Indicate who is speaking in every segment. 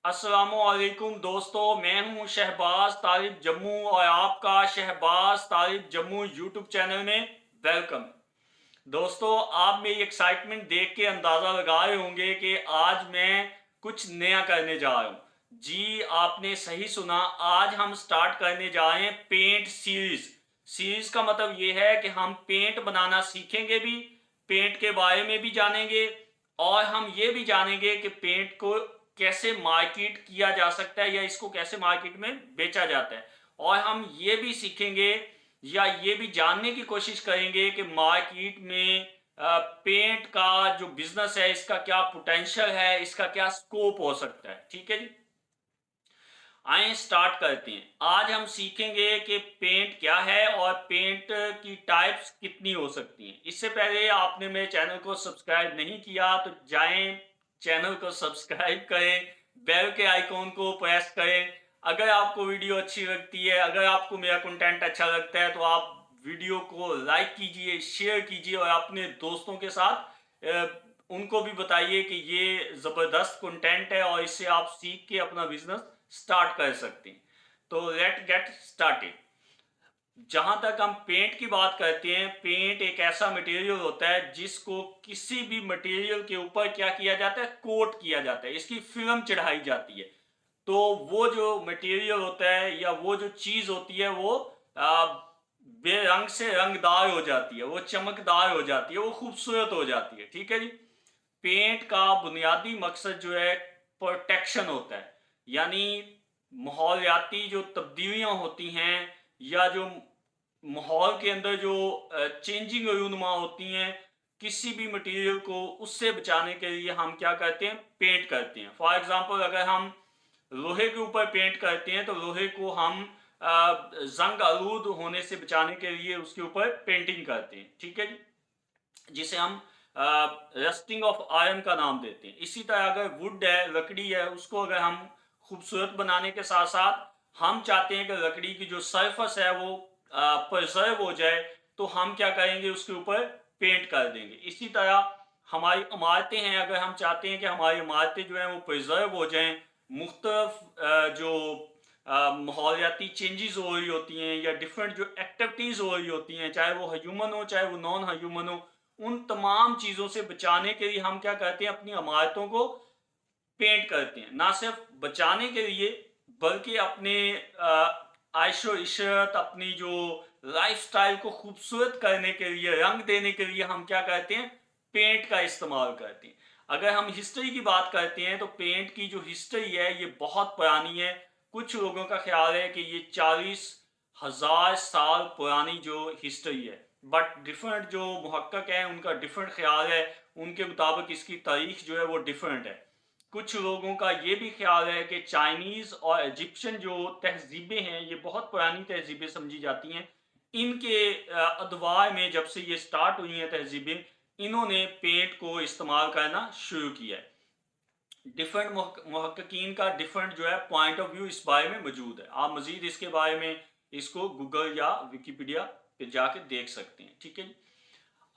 Speaker 1: अस्सलामुअलैकुम दोस्तों, मैं हूं शहबाज तालिब जम्मू और आपका शहबाज तालिब जम्मू यूट्यूब चैनल में वेलकम। दोस्तों, आप मेरी एक्साइटमेंट देख के अंदाज़ा लगा रहे होंगे कि आज मैं कुछ नया करने जा रहा हूं। जी, आपने सही सुना। आज हम स्टार्ट करने जा रहे हैं पेंट सीरीज। सीरीज का मतलब ये है कि हम पेंट बनाना सीखेंगे भी, पेंट के बारे में भी जानेंगे और हम ये भी जानेंगे कि पेंट को कैसे मार्केट किया जा सकता है या इसको कैसे मार्केट में बेचा जाता है। और हम ये भी सीखेंगे या ये भी जानने की कोशिश करेंगे कि मार्केट में पेंट का जो बिजनेस है इसका क्या पोटेंशियल है, इसका क्या स्कोप हो सकता है। ठीक है जी, आइए स्टार्ट करते हैं। आज हम सीखेंगे कि पेंट क्या है और पेंट की टाइप्स कितनी हो सकती हैं। इससे पहले आपने मेरे चैनल को सब्सक्राइब नहीं किया तो जाएं, चैनल को सब्सक्राइब करें, बेल के आइकॉन को प्रेस करें। अगर आपको वीडियो अच्छी लगती है, अगर आपको मेरा कंटेंट अच्छा लगता है तो आप वीडियो को लाइक कीजिए, शेयर कीजिए और अपने दोस्तों के साथ उनको भी बताइए कि ये ज़बरदस्त कंटेंट है और इससे आप सीख के अपना बिजनेस स्टार्ट कर सकते हैं। तो लेट गेट स्टार्टेड। जहां तक हम पेंट की बात करते हैं, पेंट एक ऐसा मटेरियल होता है जिसको किसी भी मटेरियल के ऊपर क्या किया जाता है, कोट किया जाता है, इसकी फिल्म चढ़ाई जाती है। तो वो जो मटेरियल होता है या वो जो चीज होती है वो आ, बेरंग से रंगदार हो जाती है, वो चमकदार हो जाती है, वो खूबसूरत हो जाती है। ठीक है जी। पेंट का बुनियादी मकसद जो है प्रोटेक्शन होता है, यानी माहौलियाती जो तब्दीलियां होती हैं या जो माहौल के अंदर जो चेंजिंग रूनुमा होती हैं, किसी भी मटेरियल को उससे बचाने के लिए हम क्या करते हैं, पेंट करते हैं। फॉर एग्जांपल, अगर हम लोहे के ऊपर पेंट करते हैं तो लोहे को हम जंग आलूद होने से बचाने के लिए उसके ऊपर पेंटिंग करते हैं। ठीक है जी, जिसे हम रस्टिंग ऑफ आयरन का नाम देते हैं। इसी तरह अगर वुड है, लकड़ी है, उसको अगर हम खूबसूरत बनाने के साथ साथ हम चाहते हैं कि लकड़ी की जो सरफस है वो प्रिजर्व हो जाए, तो हम क्या करेंगे, उसके ऊपर पेंट कर देंगे। इसी तरह हमारी इमारतें हैं, अगर हम चाहते हैं कि हमारी इमारतें जो हैं वो प्रिजर्व हो जाएं, मुख्तलिफ जो माहौलियाती चेंजेस हो रही होती हैं या डिफरेंट जो एक्टिविटीज़ हो रही होती हैं, चाहे वो ह्यूमन हो चाहे वो नॉन ह्यूमन हो, उन तमाम चीज़ों से बचाने के लिए हम क्या करते हैं, अपनी इमारतों को पेंट करते हैं। ना सिर्फ बचाने के लिए बल्कि अपने आयशो इशरत, अपनी जो लाइफस्टाइल को खूबसूरत करने के लिए, रंग देने के लिए हम क्या करते हैं, पेंट का इस्तेमाल करते हैं। अगर हम हिस्ट्री की बात करते हैं तो पेंट की जो हिस्ट्री है ये बहुत पुरानी है। कुछ लोगों का ख्याल है कि ये 40,000 साल पुरानी जो हिस्ट्री है, बट डिफरेंट जो मुहक्किक हैं उनका डिफरेंट ख्याल है। उनके मुताबिक इसकी तारीख जो है वो डिफरेंट है। कुछ लोगों का ये भी ख्याल है कि चाइनीज़ और इजिप्शियन जो तहजीबें हैं ये बहुत पुरानी तहजीबें समझी जाती हैं। इनके अदवार में जब से ये स्टार्ट हुई हैं तहजीबें, इन्होंने पेंट को इस्तेमाल करना शुरू किया है। डिफरेंट मुहक्किकीन का डिफरेंट जो है पॉइंट ऑफ व्यू इस बारे में मौजूद है। आप मजीद इसके बारे में इसको गूगल या विकीपीडिया पे जाके देख सकते हैं। ठीक है जी।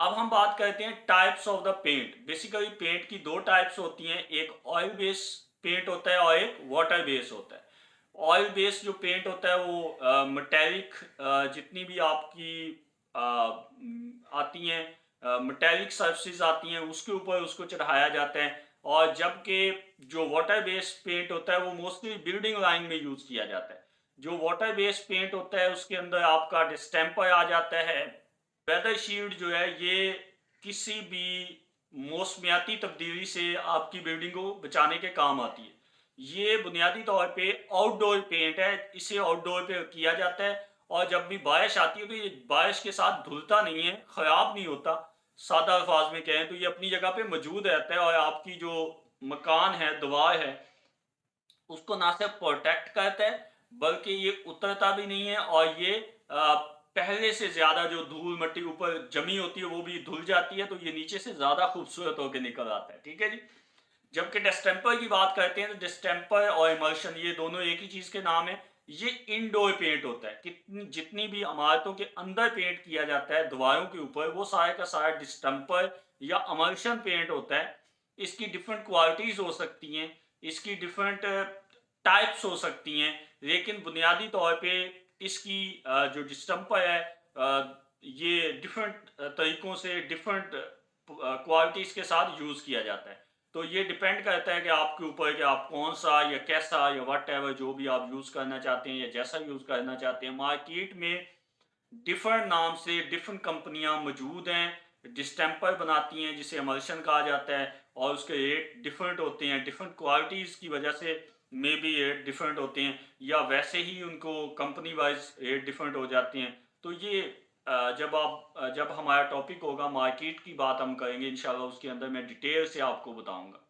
Speaker 1: अब हम बात करते हैं types of the paint. Basically paint की दो टाइप्स होती हैं, एक ऑयल बेस पेंट होता है और एक वाटर बेस होता है। ऑयल बेस जो पेंट होता है वो मेटेलिक, जितनी भी आपकी आती हैं मेटेलिक सर्फेसिस आती हैं उसके ऊपर उसको चढ़ाया जाता है। और जबकि जो वाटर बेस पेंट होता है वो मोस्टली बिल्डिंग लाइन में यूज़ किया जाता है। जो वाटर बेस पेंट होता है उसके अंदर आपका डिस्टेम्पर आ जाता है। वेदर शील्ड जो है ये किसी भी मौसमियाती तब्दीली से आपकी बिल्डिंग को बचाने के काम आती है। ये बुनियादी तौर पे आउटडोर पेंट है, इसे आउटडोर पे किया जाता है। और जब भी बारिश आती है तो ये बारिश के साथ धुलता नहीं है, ख़राब नहीं होता। सादा अल्फाज में कहें तो ये अपनी जगह पे मौजूद रहता है और आपकी जो मकान है, दीवार है, उसको ना सिर्फ प्रोटेक्ट करता है बल्कि ये उतरता भी नहीं है और ये पहले से ज़्यादा जो धूल मट्टी ऊपर जमी होती है वो भी धुल जाती है, तो ये नीचे से ज़्यादा खूबसूरत होकर निकल आता है। ठीक है जी। जबकि डिस्टेम्पर की बात करते हैं तो डिस्टेम्पर और इमल्शन ये दोनों एक ही चीज़ के नाम है। ये इनडोर पेंट होता है। कितनी जितनी भी इमारतों के अंदर पेंट किया जाता है दीवारों के ऊपर, वो सारे का सारा डिस्टेम्पर या इमल्शन पेंट होता है। इसकी डिफरेंट क्वालिटीज़ हो सकती हैं। इसकी डिफरेंट टाइप्स हो सकती हैं, लेकिन बुनियादी तौर पे इसकी जो डिस्टेंपर है ये डिफरेंट तरीकों से डिफरेंट क्वालिटीज़ के साथ यूज़ किया जाता है। तो ये डिपेंड करता है कि आपके ऊपर कि आप कौन सा या कैसा या वट एवर जो भी आप यूज़ करना चाहते हैं या जैसा यूज़ करना चाहते हैं। मार्केट में डिफरेंट नाम से डिफरेंट कंपनियां मौजूद हैं, डिस्टेंपर बनाती हैं जिसे एमल्शन कहा जाता है, और उसके रेट डिफरेंट होते हैं, डिफरेंट क्वालिटीज़ की वजह से मे बी रेट डिफरेंट होते हैं, या वैसे ही उनको कंपनी वाइज रेट डिफरेंट हो जाते हैं। तो ये जब हमारा टॉपिक होगा मार्केट की बात हम करेंगे इंशाल्लाह, उसके अंदर मैं डिटेल से आपको बताऊंगा।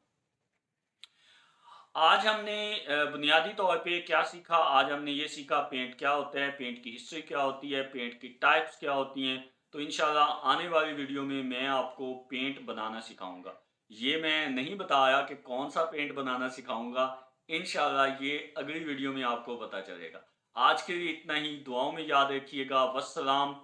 Speaker 1: आज हमने बुनियादी तौर पे क्या सीखा? आज हमने ये सीखा पेंट क्या होता है, पेंट की हिस्ट्री क्या होती है, पेंट की टाइप्स क्या होती हैं। तो इंशाल्लाह आने वाली वीडियो में मैं आपको पेंट बनाना सिखाऊंगा। ये मैं नहीं बताया कि कौन सा पेंट बनाना सिखाऊंगा, इंशाल्लाह ये अगली वीडियो में आपको पता चलेगा। आज के लिए इतना ही, दुआओं में याद रखिएगा। वस्सलाम।